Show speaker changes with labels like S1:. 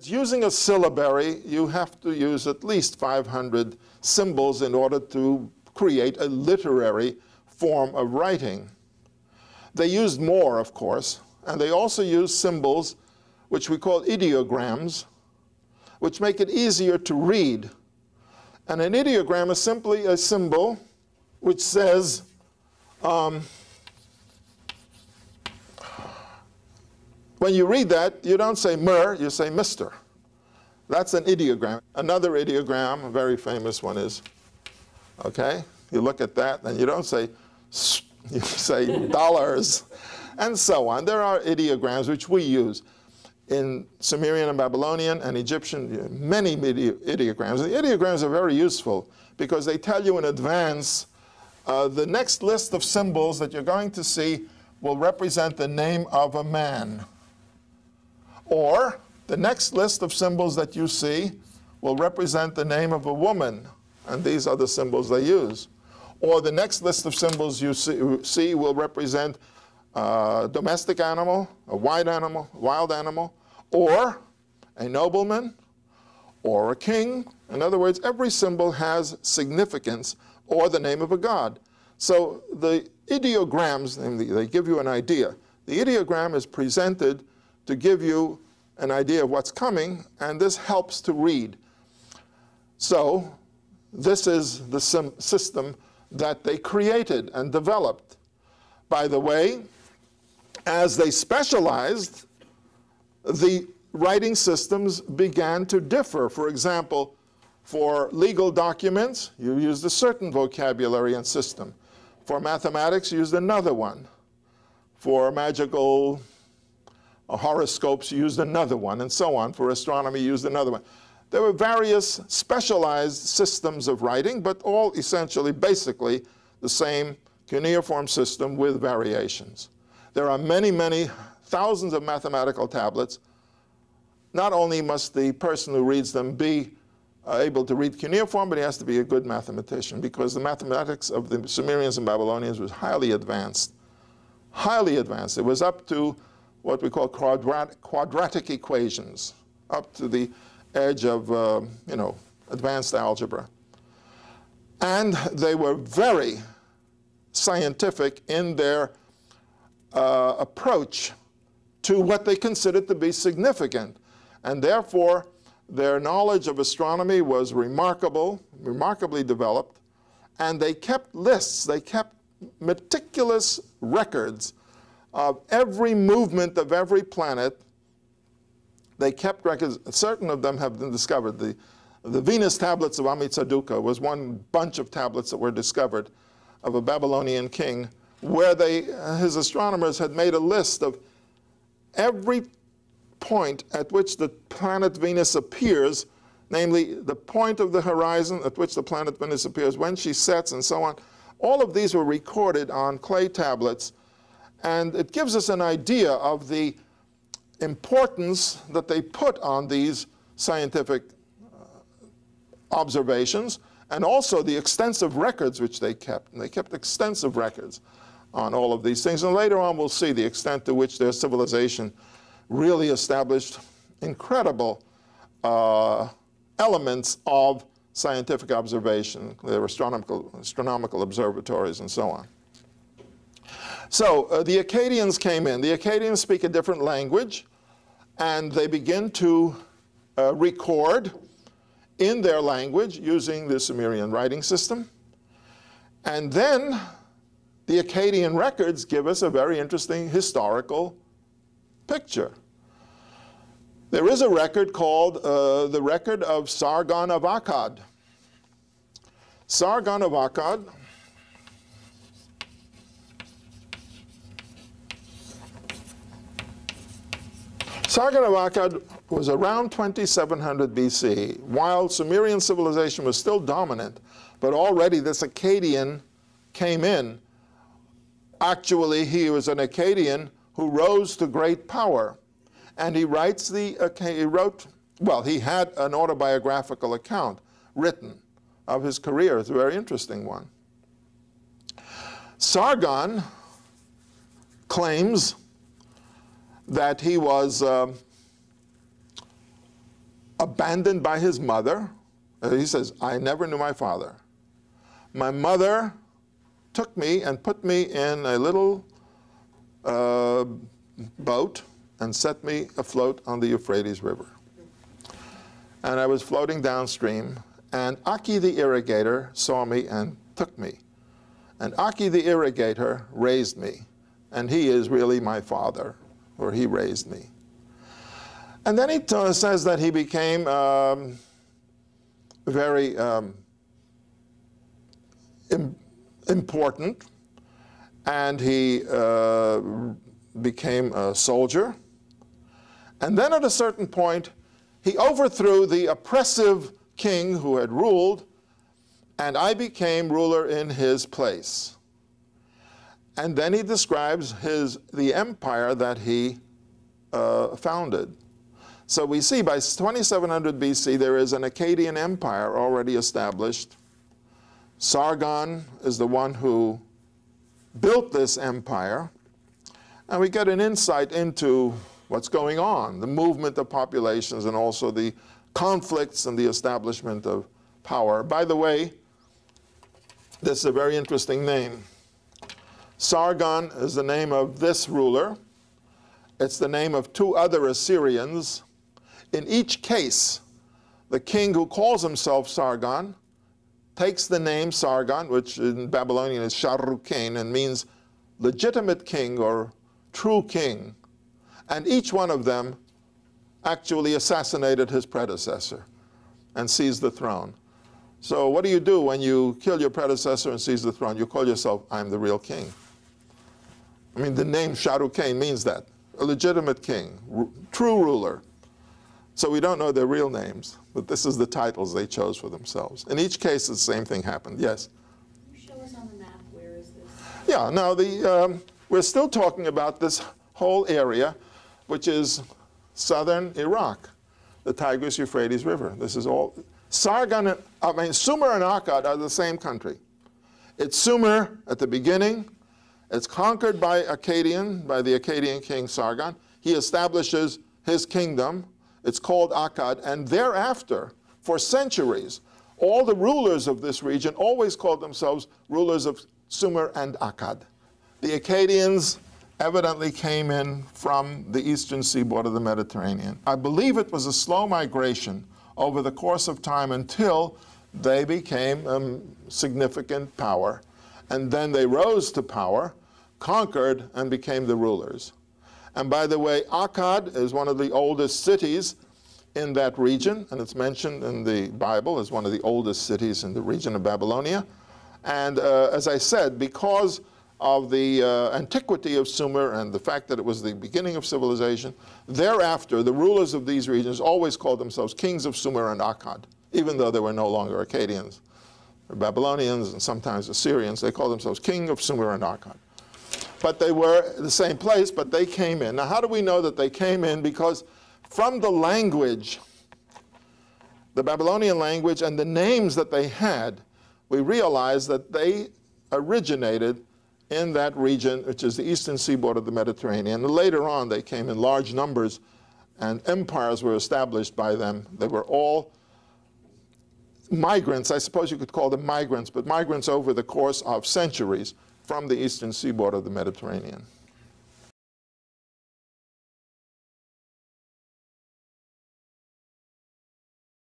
S1: Using a syllabary, you have to use at least 500 symbols in order to create a literary form of writing. They used more, of course, and they also used symbols which we call ideograms, which make it easier to read. And an ideogram is simply a symbol which says, when you read that, you don't say "mer," you say "Mr." That's an ideogram. Another ideogram, a very famous one is, okay, you look at that, and you don't say, you say dollars, and so on. There are ideograms which we use in Sumerian and Babylonian and Egyptian, many ideograms. The ideograms are very useful because they tell you in advance the next list of symbols that you're going to see will represent the name of a man. Or the next list of symbols that you see will represent the name of a woman, and these are the symbols they use. Or the next list of symbols you see will represent a domestic animal, a wild animal, or a nobleman, or a king. In other words, every symbol has significance, or the name of a god. So the ideograms, they give you an idea. The ideogram is presented to give you an idea of what's coming, and this helps to read. So this is the system that they created and developed. By the way, as they specialized, the writing systems began to differ. For example, for legal documents, you used a certain vocabulary and system. For mathematics, you used another one. For magical horoscopes, you used another one, and so on. For astronomy, you used another one. There were various specialized systems of writing, but all essentially, basically, the same cuneiform system with variations. There are many, many thousands of mathematical tablets. Not only must the person who reads them be able to read cuneiform, but he has to be a good mathematician, because the mathematics of the Sumerians and Babylonians was highly advanced. Highly advanced. It was up to what we call quadratic equations, up to the edge of advanced algebra. And they were very scientific in their approach to what they considered to be significant. And therefore, their knowledge of astronomy was remarkably developed. And they kept lists, they kept meticulous records of every movement of every planet. They kept records. Certain of them have been discovered. The Venus tablets of Amitsaduqa was one bunch of tablets that were discovered of a Babylonian king, where his astronomers had made a list of every point at which the planet Venus appears, namely the point of the horizon at which the planet Venus appears, when she sets, and so on. All of these were recorded on clay tablets, and it gives us an idea of the importance that they put on these scientific observations, and also the extensive records which they kept. And they kept extensive records on all of these things. And later on, we'll see the extent to which their civilization really established incredible elements of scientific observation. There were astronomical observatories and so on. So the Akkadians came in. The Akkadians speak a different language, and they begin to record in their language using the Sumerian writing system. And then the Akkadian records give us a very interesting historical picture. There is a record called the record of Sargon of Akkad. Sargon of Akkad was around 2700 BC, while Sumerian civilization was still dominant, but already this Akkadian came in. Actually, he was an Akkadian who rose to great power. And he writes he had an autobiographical account written of his career. It's a very interesting one. Sargon claims that he was abandoned by his mother. He says, I never knew my father. My mother took me and put me in a little boat and set me afloat on the Euphrates River. And I was floating downstream, and Aki the irrigator saw me and took me. And Aki the irrigator raised me, and he is really my father, or he raised me. And then he says that he became very important, and he became a soldier. And then at a certain point, he overthrew the oppressive king who had ruled, and I became ruler in his place. And then he describes the empire that he founded. So we see by 2700 BC there is an Akkadian empire already established. Sargon is the one who built this empire, and we get an insight into what's going on, the movement of populations and also the conflicts and the establishment of power. By the way, this is a very interesting name. Sargon is the name of this ruler. It's the name of two other Assyrians. In each case, the king who calls himself Sargon takes the name Sargon, which in Babylonian is Sharukain, and means legitimate king or true king. And each one of them actually assassinated his predecessor and seized the throne. So what do you do when you kill your predecessor and seize the throne? You call yourself, I'm the real king. I mean, the name Sharukain means that. A legitimate king, true ruler. So we don't know their real names, but this is the titles they chose for themselves. In each case, the same thing happened, yes?
S2: Can you show us on the map, where is this?
S1: Yeah, now we're still talking about this whole area, which is southern Iraq, the Tigris-Euphrates River. This is all. Sumer and Akkad are the same country. It's Sumer at the beginning. It's conquered by the Akkadian king Sargon. He establishes his kingdom. It's called Akkad, and thereafter, for centuries, all the rulers of this region always called themselves rulers of Sumer and Akkad. The Akkadians evidently came in from the eastern seaboard of the Mediterranean. I believe it was a slow migration over the course of time until they became a significant power. And then they rose to power, conquered, and became the rulers. And by the way, Akkad is one of the oldest cities in that region, and it's mentioned in the Bible as one of the oldest cities in the region of Babylonia. And as I said, because of the antiquity of Sumer and the fact that it was the beginning of civilization, thereafter, the rulers of these regions always called themselves kings of Sumer and Akkad, even though they were no longer Akkadians. Or Babylonians and sometimes Assyrians, they called themselves king of Sumer and Akkad. But they were the same place, but they came in. Now, how do we know that they came in? Because from the language, the Babylonian language, and the names that they had, we realize that they originated in that region, which is the eastern seaboard of the Mediterranean. And later on, they came in large numbers, and empires were established by them. They were all migrants. I suppose you could call them migrants, but migrants over the course of centuries from the eastern seaboard of the Mediterranean.